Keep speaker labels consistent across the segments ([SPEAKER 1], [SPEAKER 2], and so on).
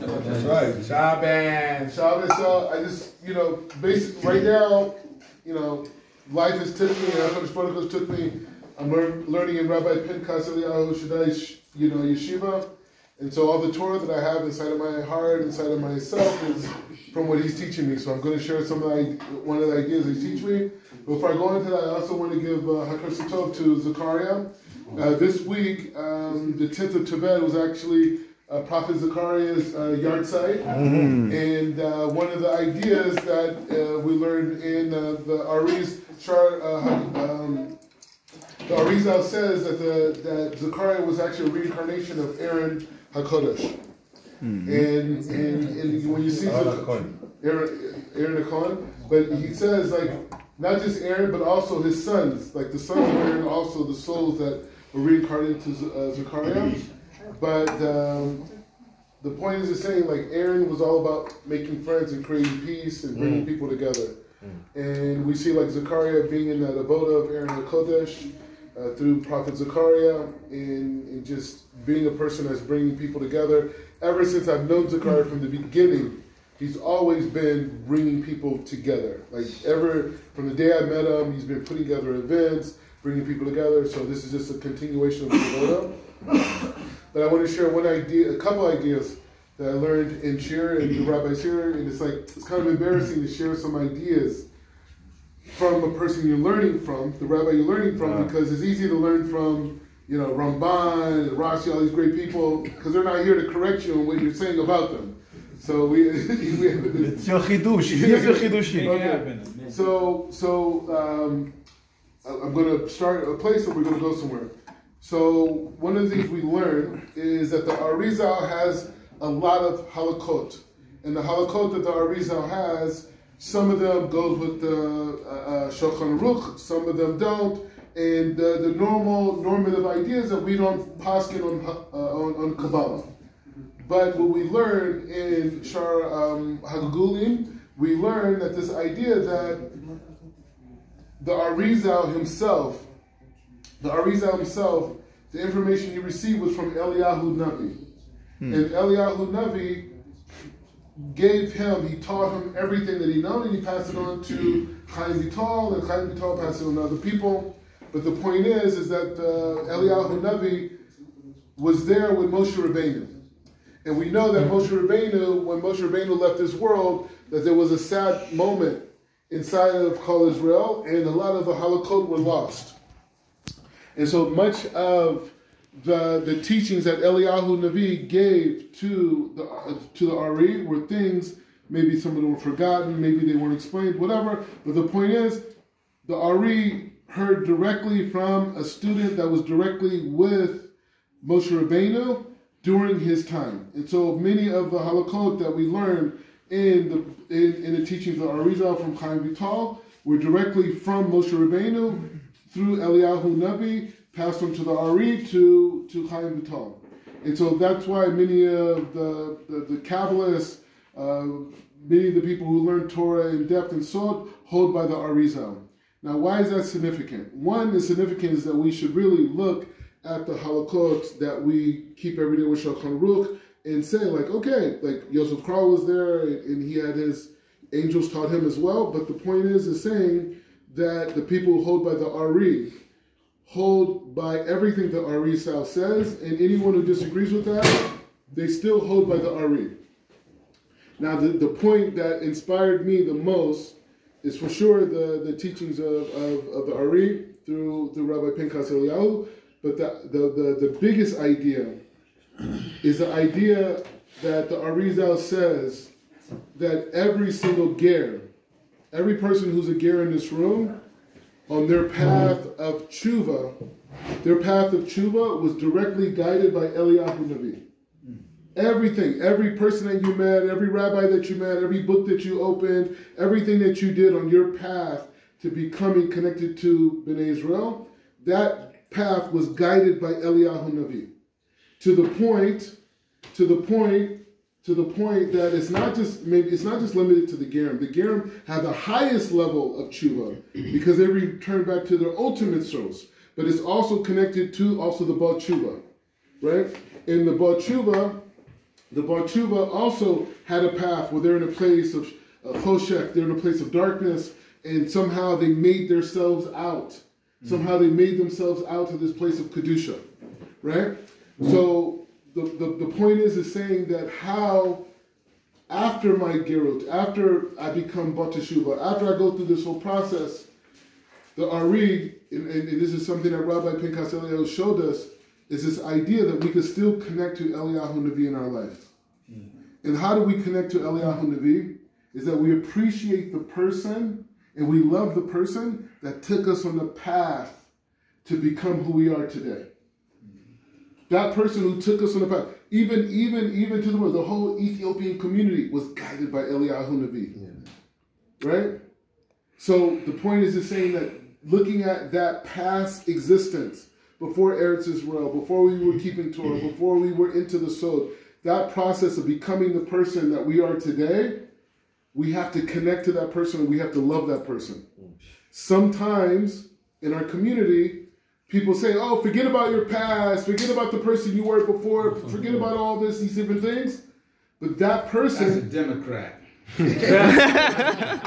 [SPEAKER 1] That's right. Shabbos.
[SPEAKER 2] Shabbos. So I just, basically right now, life has took me, and HaKadosh Baruch Hu took me. I'm learning in Rabbi Pinchas Eliyahu Shaddai's, yeshiva. And so all the Torah that I have inside of my heart, inside of myself, is from what he's teaching me. So I'm going to share one of the ideas he teach me. Before I go into that, I also want to give Hakadosh Tov to Zechariah. This week, the 10th of Tevet was actually Prophet Zechariah's yard site. And one of the ideas that we learned in the Ariz the Arizal says that Zechariah was actually a reincarnation of Aaron HaKodesh. And when you see Aaron HaKohen, but he says, not just Aaron, but also his sons, like the sons of Aaron, also the souls that were reincarnated to Zechariah. But the point is saying, Aaron was all about making friends and creating peace and bringing people together. And we see Zechariah being in that avoda of Aaron HaKodesh, through Prophet Zechariah, and just being a person that's bringing people together. Ever since I've known Zechariah from the beginning, he's always been bringing people together. From the day I met him, he's been putting together events, bringing people together. So this is just a continuation of the Avodah. But I want to share a couple ideas that I learned in Shir and the rabbis here, and it's kind of embarrassing to share some ideas from a person you're learning from, the rabbi you're learning from, because it's easy to learn from, Ramban, Rashi, all these great people, because they're not here to correct you on what you're saying about them. So we have
[SPEAKER 3] it's your chidush. It's your chidushim.
[SPEAKER 2] Okay. So I'm going to start a place and we're going to go somewhere. So one of the things we learn is that the Arizal has a lot of halakot. And the halakot that the Arizal has, some of them goes with the Shulchan Aruch, some of them don't, and the normative ideas that we don't paskin on Kabbalah. But what we learn in Shar Hagagulim, we learn that this idea that the Arizal himself, the information he received was from Eliyahu Navi. And Eliyahu Navi he taught him everything that he knows, and he passed it on to Chaim Vital, and Chaim Vital passed it on to other people. But the point is that Eliyahu Navi was there with Moshe Rabbeinu. And we know that Moshe Rabbeinu, when Moshe Rabbeinu left this world, that there was a sad moment inside of Kol Israel, and a lot of the halakot were lost. And so much of the teachings that Eliyahu Navi gave to the Ari were things, maybe some of them were forgotten, maybe they weren't explained, whatever. But the point is, the Ari heard directly from a student that was directly with Moshe Rabbeinu during his time. And so many of the halakot that we learn in the teachings of Arizal from Chaim Vital were directly from Moshe Rabbeinu through Eliyahu Navi, passed on to the Ari to Chaim Vital. And so that's why many of the Kabbalists, many of the people who learn Torah in depth and Sod, hold by the Arizal. Now, why is that significant? One, the significance is that we should really look at the halakot that we keep every day with Shulchan Aruch and say, Yosef Kral was there and he had his angels taught him as well. But the point is saying that the people who hold by the Ari hold by everything the Arizal says, and anyone who disagrees with that, they still hold by the Ari. Now, the point that inspired me the most is for sure the teachings of the Ari through Rabbi Pinchas Eliyahu, but the biggest idea is the idea that the Arizal says that every single ger, every person who's a ger in this room, on their path of tshuva was directly guided by Eliyahu Navi. Everything, every person that you met, every rabbi that you met, every book that you opened, everything that you did on your path to becoming connected to Bnei Israel, that path was guided by Eliyahu Navi. To the point that it's not just limited to the Gerim. The Gerim have the highest level of tshuva because they return back to their ultimate source. But it's also connected to the Baal Tshuva, right? In the Baal Tshuva, The Bar Tshuva also had a path where they're in a place of choshek, they're in a place of darkness, and somehow they made themselves out. Somehow they made themselves out to this place of Kedusha, right? So the point is saying that how, after my Gerut, after I become Bar Teshuvah, after I go through this whole process, the Ari, and this is something that Rabbi Pinchas Eliyahu showed us, is this idea that we can still connect to Eliyahu Navi in our life. And how do we connect to Eliyahu Navi? Is that we appreciate the person and we love the person that took us on the path to become who we are today. That person who took us on the path, even to the world, the whole Ethiopian community was guided by Eliyahu Navi. Right? So the point is saying that looking at that past existence, before Eretz Israel, before we were keeping Torah, before we were into the Sod, that process of becoming the person that we are today, we have to connect to that person and we have to love that person. Sometimes in our community, people say, oh, forget about your past, forget about the person you were before, forget about all these different things. But that person...
[SPEAKER 1] That's a Democrat.
[SPEAKER 4] That's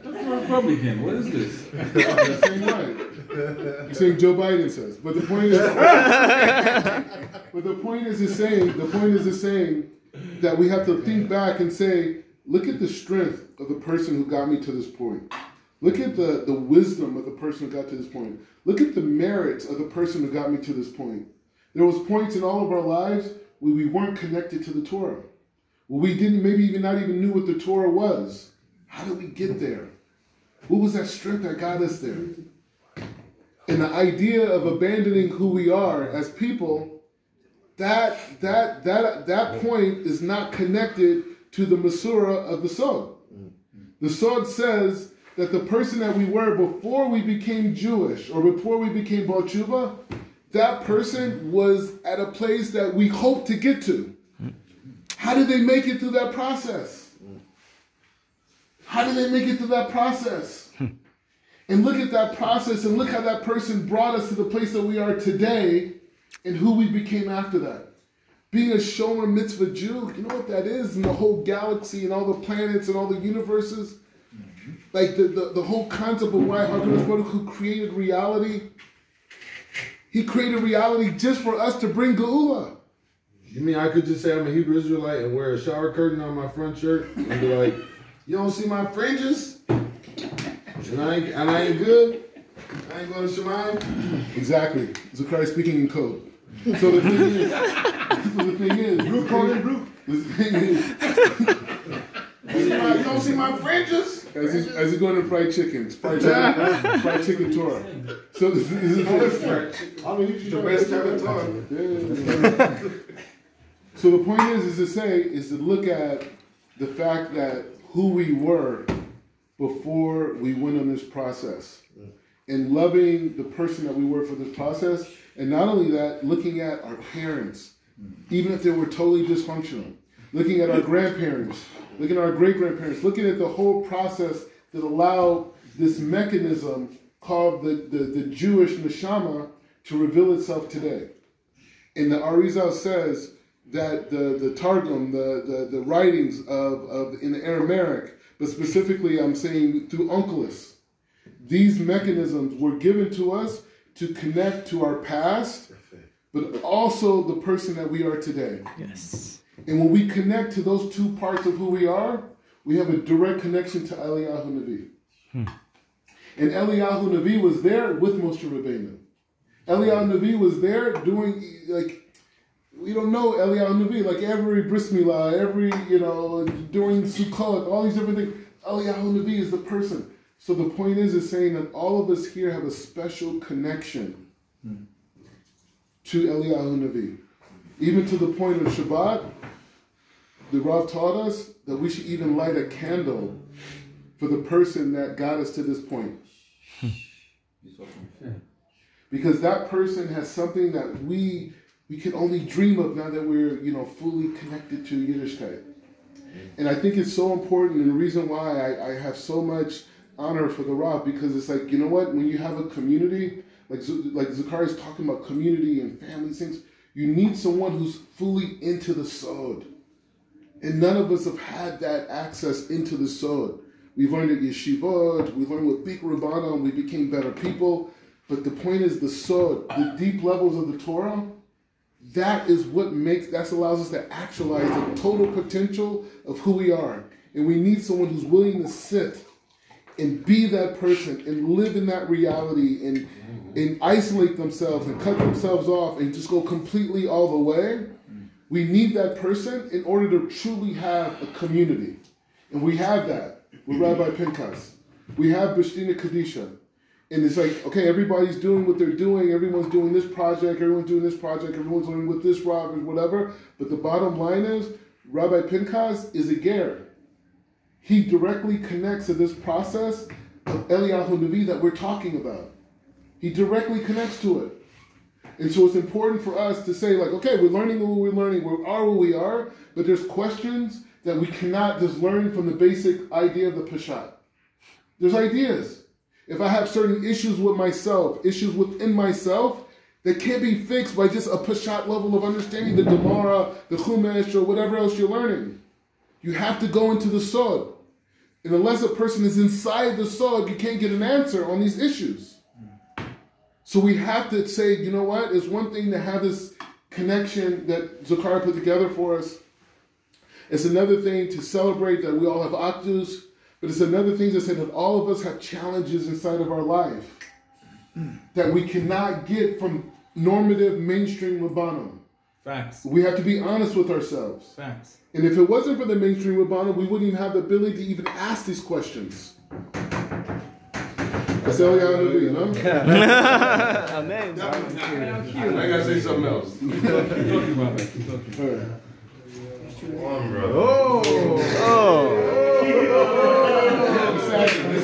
[SPEAKER 4] a Republican. What is this?
[SPEAKER 2] You're saying right. You're saying Joe Biden says. But the point is, saying that we have to think back and say, look at the strength of the person who got me to this point. Look at the wisdom of the person who got to this point. Look at the merits of the person who got me to this point. There was points in all of our lives where we weren't connected to the Torah. Where we didn't, maybe even not even knew what the Torah was. How did we get there? What was that strength that got us there? And the idea of abandoning who we are as people, that point is not connected to the Masurah of the Sod. The Sod says that the person that we were before we became Jewish or before we became Bar Tshuva, that person was at a place that we hope to get to. How did they make it through that process? How did they make it through that process? And look at that process and look how that person brought us to the place that we are today and who we became after that. Being a Shomer Mitzvah Jew, you know what that is? And the whole galaxy and all the planets and all the universes. Like the whole concept of why HaKadosh Baruch Hu created reality. He created reality just for us to bring Geula.
[SPEAKER 1] You mean I could just say I'm a Hebrew Israelite and wear a shower curtain on my front shirt and be like, you don't see my fringes? And I ain't good? I ain't going to Shemayim?
[SPEAKER 2] Exactly. Zechariah speaking in code. So the thing is,
[SPEAKER 1] you don't see my fringes?
[SPEAKER 2] As he's going to fried chicken Torah. So this is
[SPEAKER 1] the best ever Torah.
[SPEAKER 2] So the point is to look at the fact that who we were before we went on this process and loving the person that we were for this process. And not only that, looking at our parents, even if they were totally dysfunctional, looking at our grandparents, looking at our great-grandparents, looking at the whole process that allowed this mechanism called the Jewish neshama to reveal itself today. And the Arizal says that the Targum, the writings of in the Aramaic, but specifically I'm saying through Onkelos, these mechanisms were given to us to connect to our past, but also the person that we are today.
[SPEAKER 3] Yes.
[SPEAKER 2] And when we connect to those two parts of who we are, we have a direct connection to Eliyahu Navi. And Eliyahu Navi was there with Moshe Rabbeinu. Eliyahu Navi was there doing, we don't know Eliyahu Navi, like every bris milah, during Sukkot, all these different things. Eliyahu Navi is the person. So the point is saying that all of us here have a special connection to Eliyahu Navi. Even to the point of Shabbat, the Rav taught us that we should even light a candle for the person that got us to this point. Because that person has something that we can only dream of now that we're, fully connected to Yiddishkeit. And I think it's so important, and the reason why I have so much honor for the Rav, because it's when you have a community, like Zechariah is talking about community and family things, You need someone who's fully into the sod. And none of us have had that access into the sod. We've learned at yeshivot, we learned with big rabbanon, we became better people. But the point is the sod, the deep levels of the Torah, that is what allows us to actualize the total potential of who we are. And we need someone who's willing to sit and be that person and live in that reality and isolate themselves and cut themselves off and just go completely all the way. We need that person in order to truly have a community. And we have that with Rabbi Pinchas. We have Bishtina Kadisha. And it's like, okay, everybody's doing what they're doing. Everyone's doing this project. Everyone's doing this project. Everyone's learning with this Rabbi, whatever. But the bottom line is, Rabbi Pinchas is a ger. He directly connects to this process of Eliyahu Navi that we're talking about. He directly connects to it. And so it's important for us to say, like, okay, we're learning what we're learning. We are what we are. But there's questions that we cannot just learn from the basic idea of the Peshat. There's ideas. If I have certain issues with myself, issues within myself, that can't be fixed by just a Peshat level of understanding the Gemara, the Chumash, or whatever else you're learning. You have to go into the Sod. And unless a person is inside the Sod, you can't get an answer on these issues. So we have to say, you know what? It's one thing to have this connection that Zachariah put together for us. It's another thing to celebrate that we all have Akdus. But it's another thing to say that all of us have challenges inside of our life that we cannot get from normative mainstream Rabbanim.
[SPEAKER 4] Facts.
[SPEAKER 2] We have to be honest with ourselves.
[SPEAKER 4] Facts.
[SPEAKER 2] And if it wasn't for the mainstream Rabbanim, we wouldn't even have the ability to even ask these questions. That's Eliyahu Navi, you know?
[SPEAKER 3] Amen.
[SPEAKER 1] I gotta say something else.
[SPEAKER 4] Keep talking about that. Keep talking.
[SPEAKER 1] Come on, brother.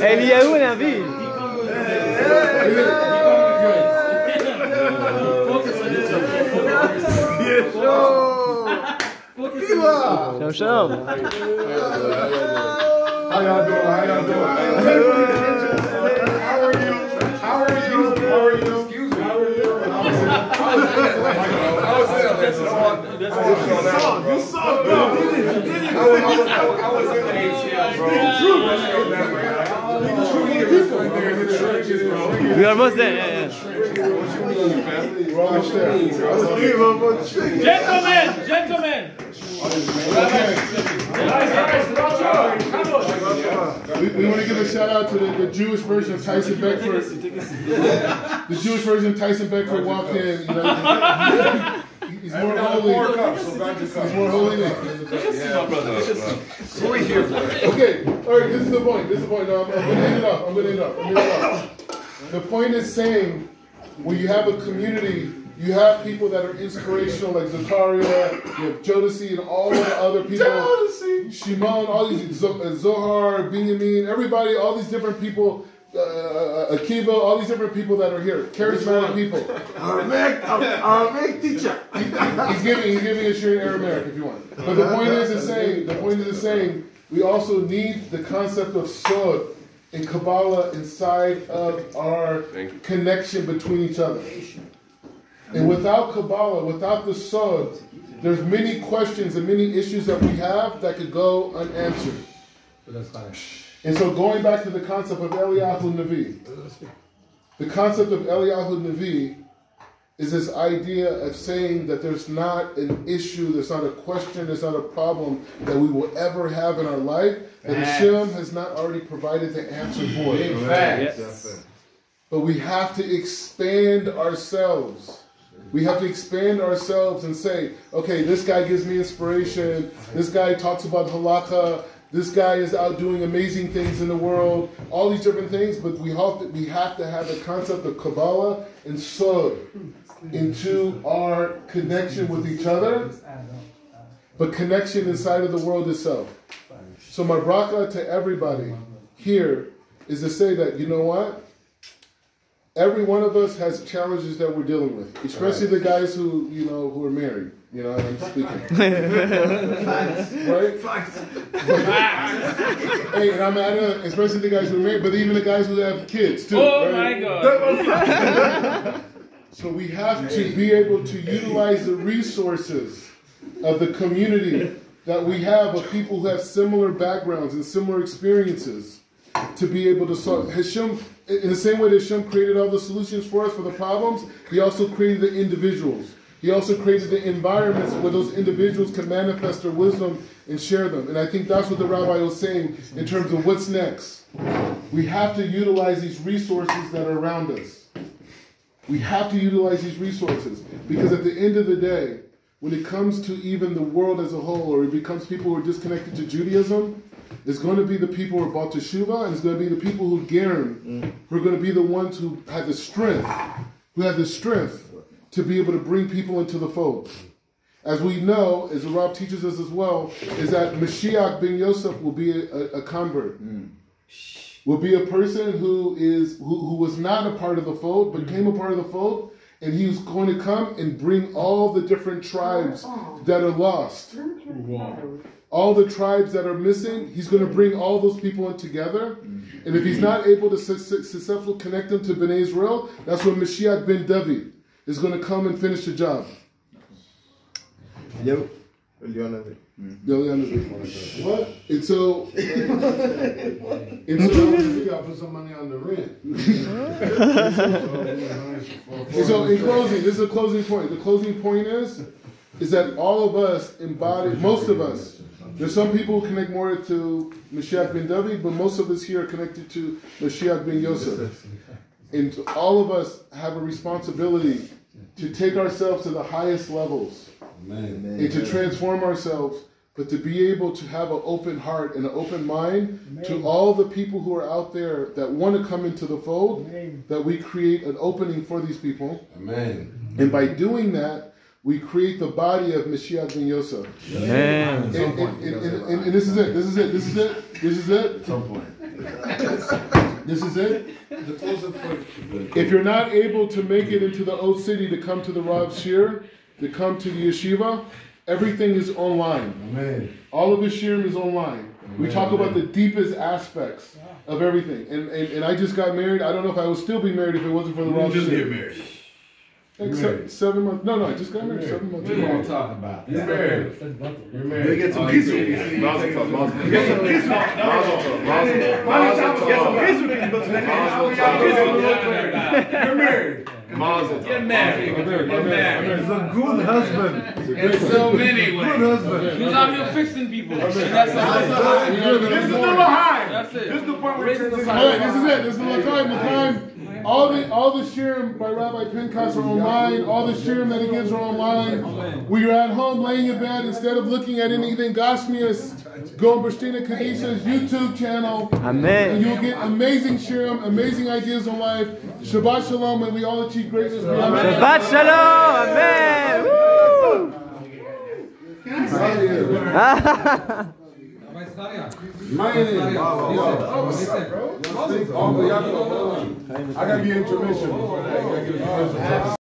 [SPEAKER 3] Eliyahu Navi. Shalom, shalom.
[SPEAKER 2] How y'all doing? How y'all doing? How are you? Excuse me. How are you? You saw, bro. I was in the ATL, bro.
[SPEAKER 3] We are almost there, yeah.
[SPEAKER 5] Gentlemen.
[SPEAKER 2] We want to give a shout out to the Jewish version of Tyson Beckford. The Jewish version of Tyson Beckford walked in. You know, he's more holy. He's more holy than.
[SPEAKER 1] What are we here for?
[SPEAKER 2] Okay, all right. This is the point. No, I'm going to end it up. The point is saying, when you have a community, you have people that are inspirational, like Zachariah, you have Jodeci, and all of the other people. Shimon, all these Zohar, Binyamin, everybody, all these different people, Akiva, all these different people that are here, charismatic people.
[SPEAKER 1] Aramaic teacher.
[SPEAKER 2] He's giving a share in Aramaic if you want. But the point is saying, we also need the concept of Sod and Kabbalah inside of our connection between each other. And without Kabbalah, without the Sod, there's many questions and many issues that we have that could go unanswered. And so going back to the concept of Eliyahu Navi, the concept of Eliyahu Navi is this idea of saying that there's not an issue, there's not a question, there's not a problem that we will ever have in our life that Hashem has not already provided the answer for.
[SPEAKER 5] Yes.
[SPEAKER 2] But we have to expand ourselves. We have to expand ourselves and say, okay, this guy gives me inspiration. This guy talks about halakha. This guy is out doing amazing things in the world. All these different things, but we have to have the concept of Kabbalah and Sod into our connection with each other, but connection inside of the world itself. So my bracha to everybody here is to say that, you know what? Every one of us has challenges that we're dealing with, especially the guys who are married. You know, I'm speaking. Right? Hey, and I'm adding, especially the guys who are married, but even the guys who have kids too.
[SPEAKER 5] Oh
[SPEAKER 2] right?
[SPEAKER 5] my God.
[SPEAKER 2] So we have to be able to utilize the resources of the community that we have of people who have similar backgrounds and similar experiences to be able to solve. Hashem, in the same way that Hashem created all the solutions for us for the problems, He also created the individuals. He also created the environments where those individuals can manifest their wisdom and share them. And I think that's what the rabbi was saying in terms of what's next. We have to utilize these resources that are around us. We have to utilize these resources because at the end of the day, when it comes to even the world as a whole, or it becomes people who are disconnected to Judaism, it's going to be the people who are bought to Shuvah, and it's going to be the people who Gerim, who are going to be the ones who have the strength, to be able to bring people into the fold. As we know, as the Rav teaches us as well, is that Mashiach ben Yosef will be a convert. Will be a person who was not a part of the fold, but became a part of the fold, and he was going to come and bring all the different tribes that are lost. All the tribes that are missing, he's going to bring all those people in together. And if he's not able to successfully connect them to Bnei Israel, that's when Mashiach ben David is going to come and finish the job. What? And so
[SPEAKER 1] you got to put some money on the rent.
[SPEAKER 2] And so in closing, this is a closing point. The closing point is that all of us embody, most of us, there's some people who connect more to Mashiach ben David, but most of us here are connected to Mashiach ben Yosef. And all of us have a responsibility to take ourselves to the highest levels.
[SPEAKER 1] Amen.
[SPEAKER 2] And to transform ourselves, but to be able to have an open heart and an open mind to all the people who are out there that want to come into the fold, that we create an opening for these people.
[SPEAKER 1] Amen.
[SPEAKER 2] And by doing that, we create the body of Mashiach ben Yosef.
[SPEAKER 3] Amen.
[SPEAKER 2] And this is it. This is it. This is it. This is it.
[SPEAKER 1] At some point.
[SPEAKER 2] This is it. If you're not able to make it into the old city to come to the Rav Shir, to come to the yeshiva, everything is online.
[SPEAKER 1] Amen.
[SPEAKER 2] All of the shirim is online. We talk about the deepest aspects of everything. And I just got married. I don't know if I would still be married if it wasn't for the Rav Shir.
[SPEAKER 1] Just get married.
[SPEAKER 2] Except 7 months. No, I just got married 7 months
[SPEAKER 1] What are
[SPEAKER 2] ago.
[SPEAKER 1] you talking about? You're married. You're married.
[SPEAKER 6] They get some pizza. Mazel tov. Get some pizza. Mazel tov.
[SPEAKER 1] You're married.
[SPEAKER 6] Mazel tov.
[SPEAKER 5] Get married. Get married.
[SPEAKER 6] He's a good husband.
[SPEAKER 5] In so many ways.
[SPEAKER 6] Good husband.
[SPEAKER 5] He's out here fixing people. And that's all.
[SPEAKER 1] This is the Lahai.
[SPEAKER 5] That's it.
[SPEAKER 1] This is the part where
[SPEAKER 5] Raising the
[SPEAKER 2] All
[SPEAKER 5] fire.
[SPEAKER 2] right, this is it. This is the time. All the shirim by Rabbi Pinchas are online. All the shirim that he gives are online. When you're at home laying in bed, instead of looking at anything Gashmias, go on Bristina Kadisha's YouTube channel.
[SPEAKER 3] Amen.
[SPEAKER 2] And you'll get amazing shirim, amazing ideas on life. Shabbat shalom, and we all achieve greatness.
[SPEAKER 3] Shabbat shalom. Amen.
[SPEAKER 1] I gotta be intermission before that.